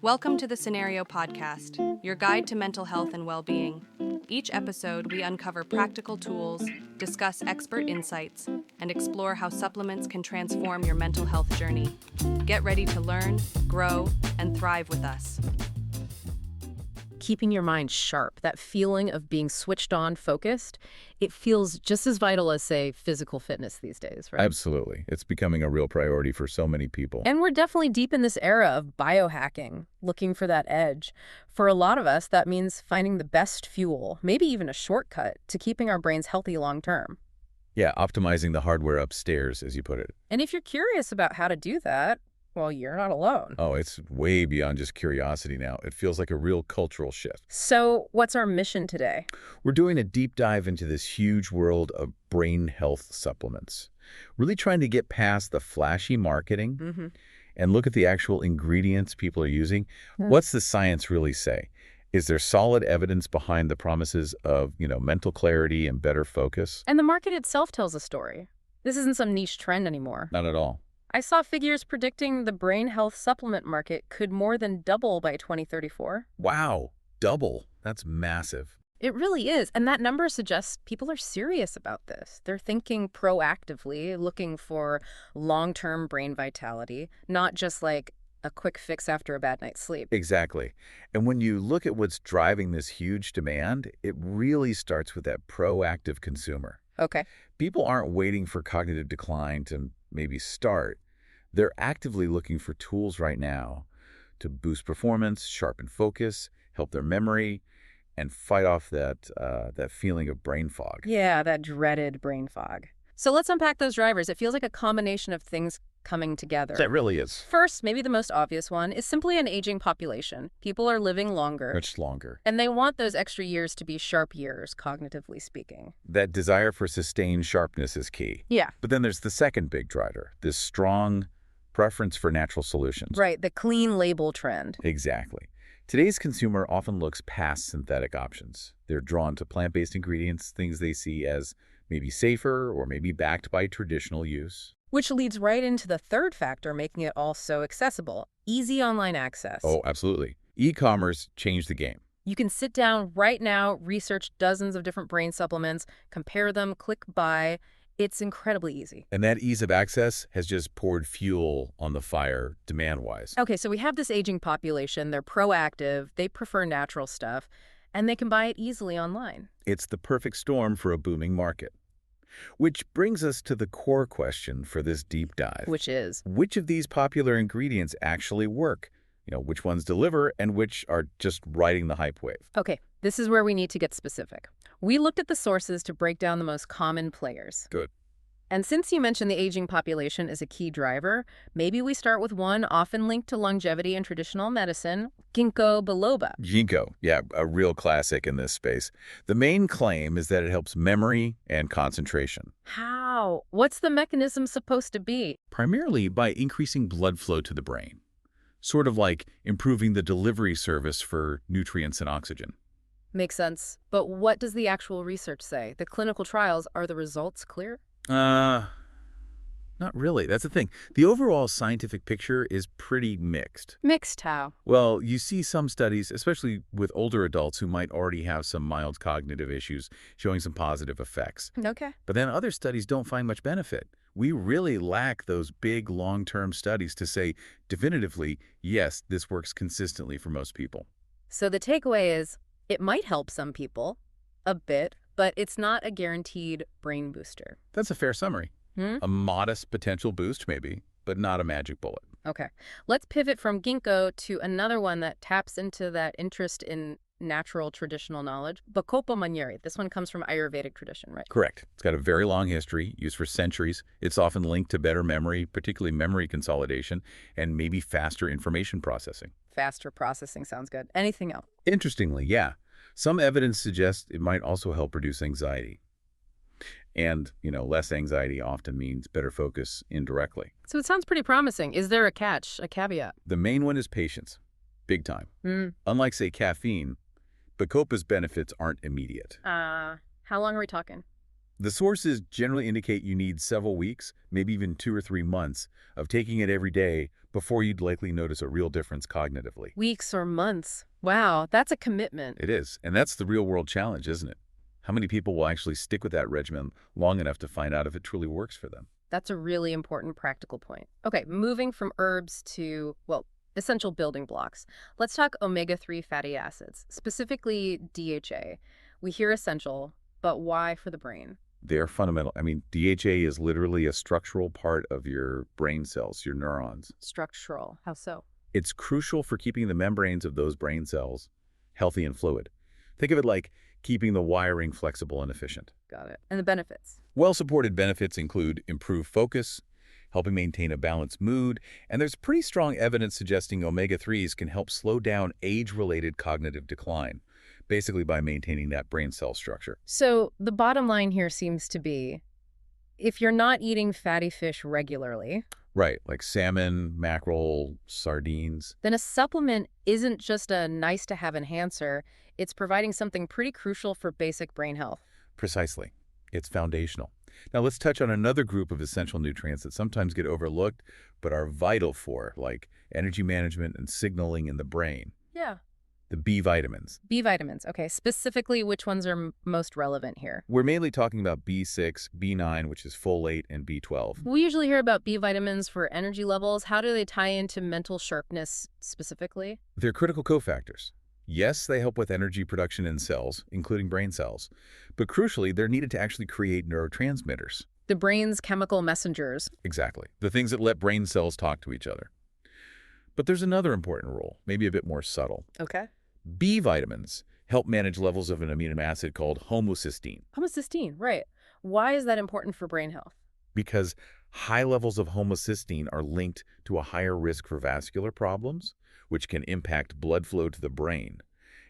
Welcome to the Scenario Podcast, your guide to mental health and well-being. Each episode, we uncover practical tools, discuss expert insights, and explore how supplements can transform your mental health journey. Get ready to learn, grow, and thrive with us. Keeping your mind sharp, that feeling of being switched on, focused, it feels just as vital as, say, physical fitness these days, right? Absolutely. It's becoming a real priority for so many people. And we're definitely deep in this era of biohacking, looking for that edge. For a lot of us, that means finding the best fuel, maybe even a shortcut to keeping our brains healthy long term. Yeah, optimizing the hardware upstairs, as you put it. And if you're curious about how to do that, well, you're not alone. Oh, it's way beyond just curiosity now. It feels like a real cultural shift. So what's our mission today? We're doing a deep dive into this huge world of brain health supplements. Really trying to get past the flashy marketing and look at the actual ingredients people are using. What's the science really say? Is there solid evidence behind the promises of, mental clarity and better focus? And the market itself tells a story. This isn't some niche trend anymore. Not at all. I saw figures predicting the brain health supplement market could more than double by 2034. Wow, double. That's massive. It really is. And that number suggests people are serious about this. They're thinking proactively, looking for long-term brain vitality, not just like a quick fix after a bad night's sleep. Exactly. And when you look at what's driving this huge demand, it really starts with that proactive consumer. Okay. People aren't waiting for cognitive decline to maybe start. They're actively looking for tools right now to boost performance, sharpen focus, help their memory, and fight off that feeling of brain fog. Yeah, that dreaded brain fog. So let's unpack those drivers. It feels like a combination of things coming together. That really is. First, maybe the most obvious one, is simply an aging population. People are living longer. Much longer. And they want those extra years to be sharp years, cognitively speaking. That desire for sustained sharpness is key. Yeah. But then there's the second big driver, this strong preference for natural solutions. Right, the clean label trend. Exactly. Today's consumer often looks past synthetic options. They're drawn to plant-based ingredients, things they see as maybe safer or maybe backed by traditional use. Which leads right into the third factor, making it all so accessible. Easy online access. Oh, absolutely. E-commerce changed the game. You can sit down right now, research dozens of different brain supplements, compare them, click buy. It's incredibly easy. And that ease of access has just poured fuel on the fire demand-wise. Okay, so we have this aging population. They're proactive. They prefer natural stuff. And they can buy it easily online. It's the perfect storm for a booming market. Which brings us to the core question for this deep dive. Which is? Which of these popular ingredients actually work? Which ones deliver and which are just riding the hype wave? Okay, this is where we need to get specific. We looked at the sources to break down the most common players. Good. And since you mentioned the aging population is a key driver, maybe we start with one often linked to longevity in traditional medicine, Ginkgo biloba. Ginkgo, yeah, a real classic in this space. The main claim is that it helps memory and concentration. How? What's the mechanism supposed to be? Primarily by increasing blood flow to the brain. Sort of like improving the delivery service for nutrients and oxygen. Makes sense. But what does the actual research say? The clinical trials, are the results clear? Not really. That's the thing. The overall scientific picture is pretty mixed. Mixed how? Well, you see some studies, especially with older adults who might already have some mild cognitive issues, showing some positive effects. Okay. But then other studies don't find much benefit. We really lack those big long-term studies to say definitively, yes, this works consistently for most people. So the takeaway is, it might help some people, a bit, but it's not a guaranteed brain booster. That's a fair summary. A modest potential boost, maybe, but not a magic bullet. Okay. Let's pivot from Ginkgo to another one that taps into that interest in natural traditional knowledge, Bacopa monnieri. This one comes from Ayurvedic tradition, right? Correct. It's got a very long history, used for centuries. It's often linked to better memory, particularly memory consolidation, and maybe faster information processing. Faster processing sounds good. Anything else? Interestingly, yeah. Some evidence suggests it might also help reduce anxiety. And, less anxiety often means better focus indirectly. So it sounds pretty promising. Is there a catch, a caveat? The main one is patience. Big time. Unlike, say, caffeine, Bacopa's benefits aren't immediate. How long are we talking? The sources generally indicate you need several weeks, maybe even 2 or 3 months, of taking it every day before you'd likely notice a real difference cognitively. Weeks or months. Wow, that's a commitment. It is, and that's the real-world challenge, isn't it? How many people will actually stick with that regimen long enough to find out if it truly works for them? That's a really important practical point. Okay, moving from herbs to, well, essential building blocks. Let's talk omega-3 fatty acids, specifically DHA. We hear essential, but why for the brain? They're fundamental. I mean, DHA is literally a structural part of your brain cells, your neurons. Structural. How so? It's crucial for keeping the membranes of those brain cells healthy and fluid. Think of it like keeping the wiring flexible and efficient. Got it. And the benefits? Well-supported benefits include improved focus, helping maintain a balanced mood, and there's pretty strong evidence suggesting omega-3s can help slow down age-related cognitive decline, basically by maintaining that brain cell structure. So the bottom line here seems to be, if you're not eating fatty fish regularly, Right, like salmon, mackerel, sardines. then a supplement isn't just a nice-to-have enhancer, it's providing something pretty crucial for basic brain health. Precisely. It's foundational. Now let's touch on another group of essential nutrients that sometimes get overlooked but are vital for, like energy management and signaling in the brain. Yeah. The B vitamins. B vitamins. Okay, specifically, which ones are most relevant here? We're mainly talking about B6, B9, which is folate, and B12. We usually hear about B vitamins for energy levels. How do they tie into mental sharpness specifically? They're critical cofactors. Yes, they help with energy production in cells, including brain cells, but crucially, they're needed to actually create neurotransmitters. The brain's chemical messengers. Exactly. The things that let brain cells talk to each other. But there's another important role, maybe a bit more subtle. Okay. B vitamins help manage levels of an amino acid called homocysteine Homocysteine, right. Why is that important for brain health? because high levels of homocysteine are linked to a higher risk for vascular problems, which can impact blood flow to the brain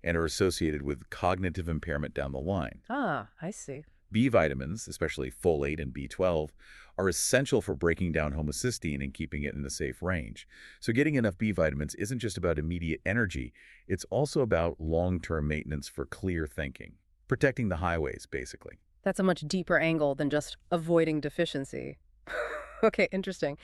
and are associated with cognitive impairment down the line. Ah, I see. B vitamins, especially folate and B12, are essential for breaking down homocysteine and keeping it in a safe range. So getting enough B vitamins isn't just about immediate energy, it's also about long-term maintenance for clear thinking, protecting the highways, basically. That's a much deeper angle than just avoiding deficiency. Okay, interesting.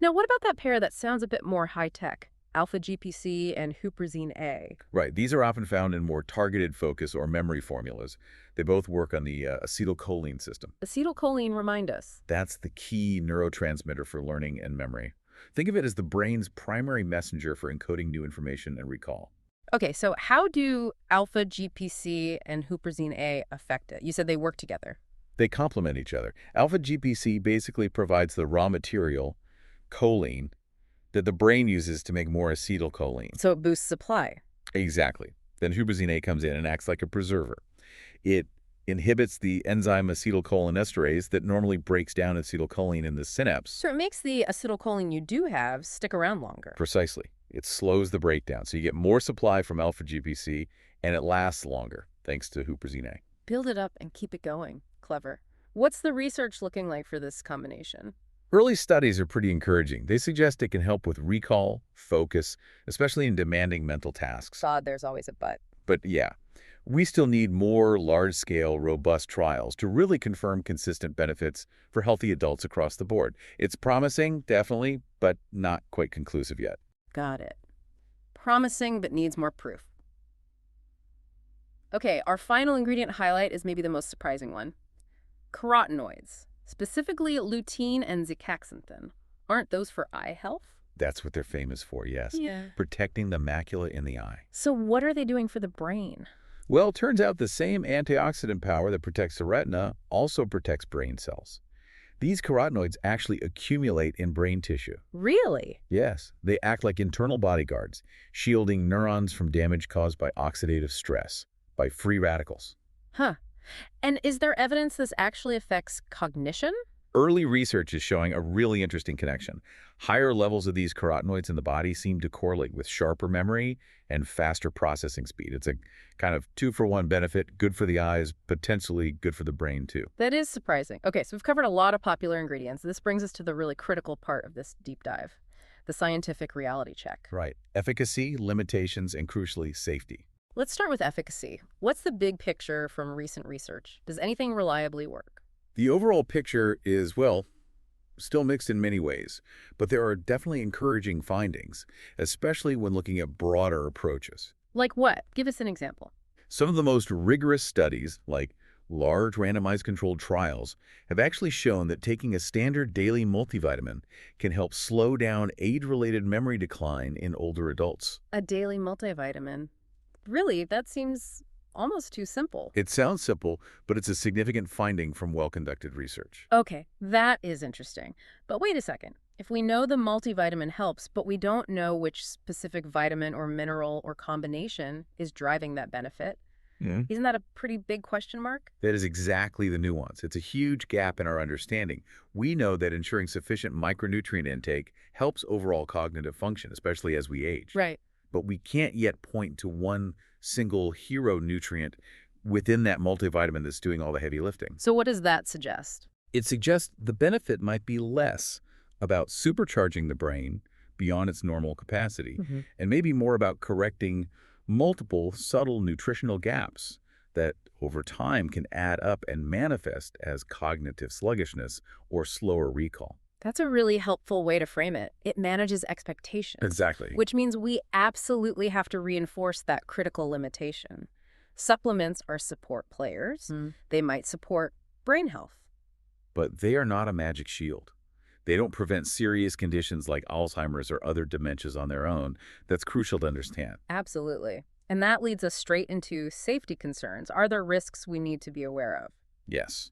Now, what about that pair that sounds a bit more high-tech? Alpha-GPC and Huperzine-A. Right, these are often found in more targeted focus or memory formulas. They both work on the acetylcholine system. Acetylcholine, remind us. That's the key neurotransmitter for learning and memory. Think of it as the brain's primary messenger for encoding new information and recall. Okay, so how do Alpha-GPC and Huperzine-A affect it? You said they work together. They complement each other. Alpha-GPC basically provides the raw material, choline, that the brain uses to make more acetylcholine. So it boosts supply. Exactly. Then Huperzine-A comes in and acts like a preserver. It inhibits the enzyme acetylcholinesterase that normally breaks down acetylcholine in the synapse. So it makes the acetylcholine you do have stick around longer. Precisely. It slows the breakdown, so you get more supply from alpha-GPC, and it lasts longer, thanks to Huperzine-A. Build it up and keep it going. Clever. What's the research looking like for this combination? Early studies are pretty encouraging. They suggest it can help with recall, focus, especially in demanding mental tasks. God, there's always a but. But yeah, we still need more large-scale, robust trials to really confirm consistent benefits for healthy adults across the board. It's promising, definitely, but not quite conclusive yet. Got it. Promising, but needs more proof. Okay, our final ingredient highlight is maybe the most surprising one. Carotenoids, specifically lutein and zeaxanthin. Aren't those for eye health? That's what they're famous for, yes. Yeah. Protecting the macula in the eye. So what are they doing for the brain? Well, it turns out the same antioxidant power that protects the retina also protects brain cells. These carotenoids actually accumulate in brain tissue. Really? Yes, they act like internal bodyguards, shielding neurons from damage caused by oxidative stress, by free radicals. Huh. And is there evidence this actually affects cognition? Early research is showing a really interesting connection. Higher levels of these carotenoids in the body seem to correlate with sharper memory and faster processing speed. It's a kind of two-for-one benefit, good for the eyes, potentially good for the brain too. That is surprising. Okay, so we've covered a lot of popular ingredients. This brings us to the really critical part of this deep dive, the scientific reality check. Right. Efficacy, limitations, and crucially, safety. Let's start with efficacy. What's the big picture from recent research? Does anything reliably work? The overall picture is, well, still mixed in many ways, but there are definitely encouraging findings, especially when looking at broader approaches. Like what? Give us an example. Some of the most rigorous studies, like large randomized controlled trials, have actually shown that taking a standard daily multivitamin can help slow down age-related memory decline in older adults. A daily multivitamin. Really, that seems almost too simple. It sounds simple, but it's a significant finding from well-conducted research. Okay, that is interesting. But wait a second. If we know the multivitamin helps, but we don't know which specific vitamin or mineral or combination is driving that benefit, isn't that a pretty big question mark? That is exactly the nuance. It's a huge gap in our understanding. We know that ensuring sufficient micronutrient intake helps overall cognitive function, especially as we age. Right. But we can't yet point to one single hero nutrient within that multivitamin that's doing all the heavy lifting. So what does that suggest? It suggests the benefit might be less about supercharging the brain beyond its normal capacity, and maybe more about correcting multiple subtle nutritional gaps that over time can add up and manifest as cognitive sluggishness or slower recall. That's a really helpful way to frame it. It manages expectations. Exactly. Which means we absolutely have to reinforce that critical limitation. Supplements are support players. They might support brain health. But they are not a magic shield. They don't prevent serious conditions like Alzheimer's or other dementias on their own. That's crucial to understand. Absolutely. And that leads us straight into safety concerns. Are there risks we need to be aware of? Yes.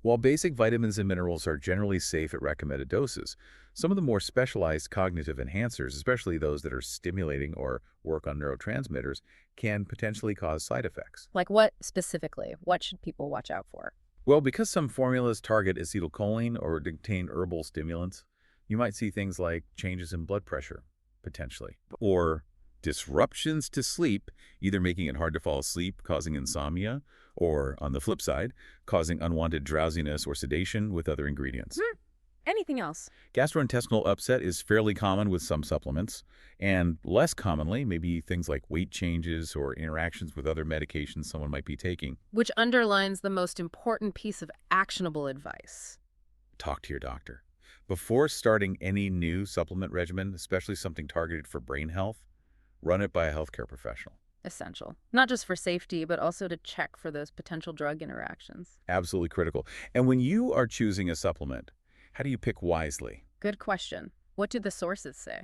While basic vitamins and minerals are generally safe at recommended doses, some of the more specialized cognitive enhancers, especially those that are stimulating or work on neurotransmitters, can potentially cause side effects. Like what specifically? What should people watch out for? Well, because some formulas target acetylcholine or contain herbal stimulants, you might see things like changes in blood pressure, potentially, or disruptions to sleep, either making it hard to fall asleep, causing insomnia, or, on the flip side, causing unwanted drowsiness or sedation with other ingredients. Anything else? Gastrointestinal upset is fairly common with some supplements, and less commonly, maybe things like weight changes or interactions with other medications someone might be taking. Which underlines the most important piece of actionable advice. Talk to your doctor. Before starting any new supplement regimen, especially something targeted for brain health, run it by a healthcare professional. Essential. Not just for safety, but also to check for those potential drug interactions. Absolutely critical. And when you are choosing a supplement, how do you pick wisely? Good question. What do the sources say?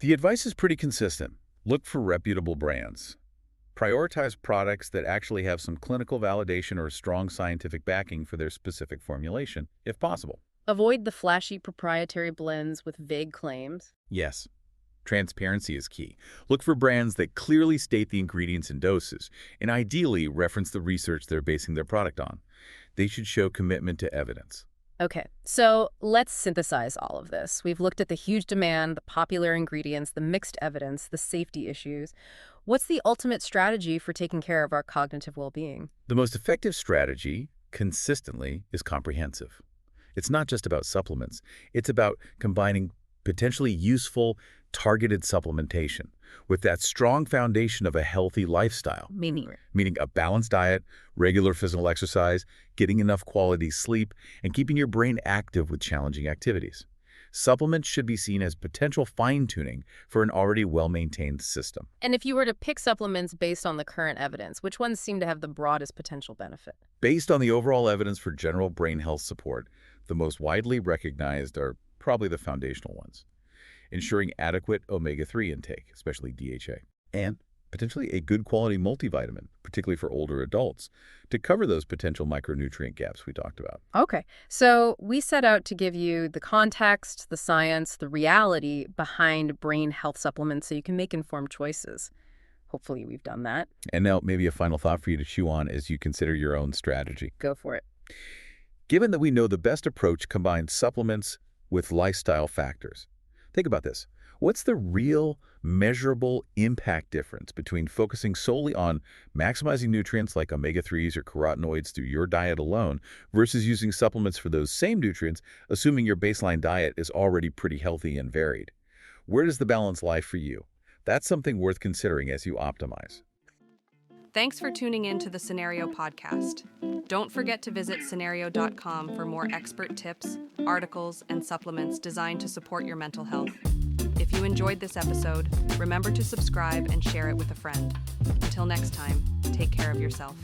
The advice is pretty consistent. Look for reputable brands. Prioritize products that actually have some clinical validation or strong scientific backing for their specific formulation, if possible. Avoid the flashy proprietary blends with vague claims. Yes. Transparency is key. Look for brands that clearly state the ingredients and doses, and ideally reference the research they're basing their product on. They should show commitment to evidence. Okay, so let's synthesize all of this. We've looked at the huge demand, the popular ingredients, the mixed evidence, the safety issues. What's the ultimate strategy for taking care of our cognitive well-being? The most effective strategy, consistently, is comprehensive. It's not just about supplements. It's about combining potentially useful, targeted supplementation with that strong foundation of a healthy lifestyle. Meaning Meaning a balanced diet, regular physical exercise, getting enough quality sleep, and keeping your brain active with challenging activities. Supplements should be seen as potential fine-tuning for an already well-maintained system. And if you were to pick supplements based on the current evidence, which ones seem to have the broadest potential benefit? Based on the overall evidence for general brain health support, the most widely recognized are probably the foundational ones. Ensuring adequate omega-3 intake, especially DHA, and potentially a good quality multivitamin, particularly for older adults, to cover those potential micronutrient gaps we talked about. Okay, so we set out to give you the context, the science, the reality behind brain health supplements so you can make informed choices. Hopefully we've done that. And now maybe a final thought for you to chew on as you consider your own strategy. Go for it. Given that we know the best approach combines supplements with lifestyle factors, think about this. What's the real, measurable impact difference between focusing solely on maximizing nutrients like omega-3s or carotenoids through your diet alone versus using supplements for those same nutrients, assuming your baseline diet is already pretty healthy and varied? Where does the balance lie for you? That's something worth considering as you optimize. Thanks for tuning in to the Scenario Podcast. Don't forget to visit scenario.com for more expert tips, articles, and supplements designed to support your mental health. If you enjoyed this episode, remember to subscribe and share it with a friend. Until next time, take care of yourself.